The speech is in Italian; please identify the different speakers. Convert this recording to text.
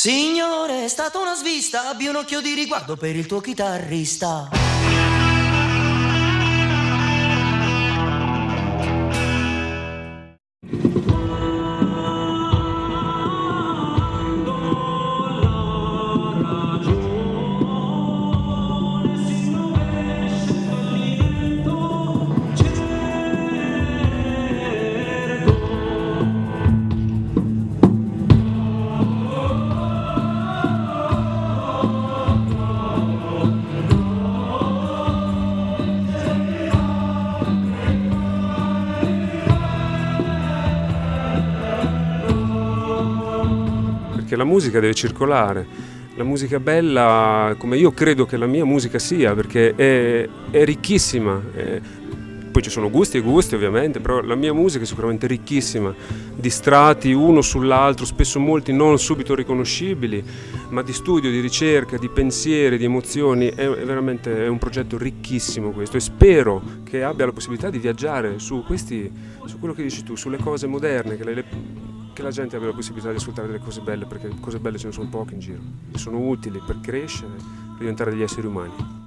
Speaker 1: Signore, è stata una svista, abbi un occhio di riguardo per il tuo chitarrista.
Speaker 2: Perché la musica deve circolare, la musica bella come io credo che la mia musica sia, perché è ricchissima, poi ci sono gusti e gusti ovviamente, però la mia musica è sicuramente ricchissima, di strati uno sull'altro, spesso molti non subito riconoscibili, ma di studio, di ricerca, di pensieri, di emozioni, è veramente un progetto ricchissimo questo, e spero che abbia la possibilità di viaggiare su quello che dici tu, sulle cose moderne, che la gente abbia la possibilità di ascoltare delle cose belle, perché cose belle ce ne sono poche in giro, e sono utili per crescere, per diventare degli esseri umani.